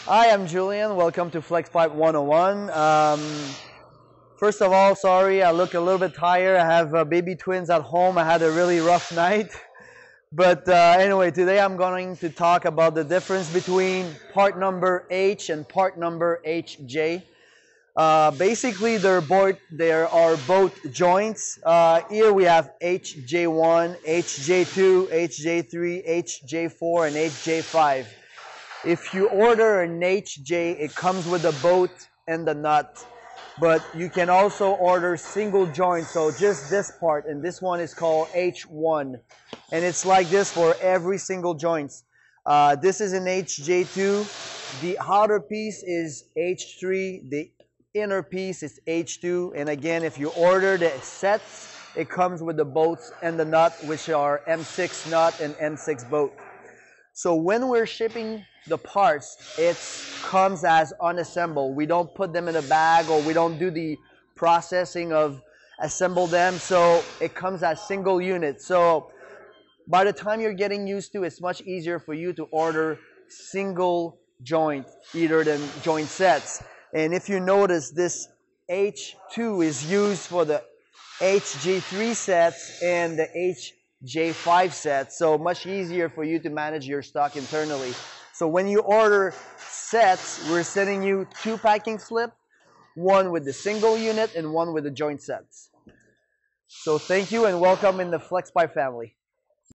Hi, I'm Julian. Welcome to Flexpipe 101. First of all, sorry, I look a little bit tired. I have baby twins at home. I had a really rough night. But anyway, today I'm going to talk about the difference between part number H and part number HJ. Basically, there are both joints. Here we have HJ1, HJ2, HJ3, HJ4, and HJ5. If you order an HJ, it comes with the bolt and the nut. But you can also order single joint, so just this part, and this one is called H1. And it's like this for every single joint. This is an HJ2. The outer piece is H3. The inner piece is H2. And again, if you order the sets, it comes with the bolts and the nut, which are M6 nut and M6 bolt. So when we're shipping the parts, it comes as unassembled. We don't put them in a bag, or we don't do the processing of assemble them. So it comes as single units. So by the time you're getting used to it, it's much easier for you to order single joint either than joint sets. And if you notice, this H2 is used for the HJ3 sets and the HJ5 sets, so much easier for you to manage your stock internally. So when you order sets, we're sending you 2 packing slips, one with the single unit and one with the joint sets. So thank you and welcome in the Flexpipe family.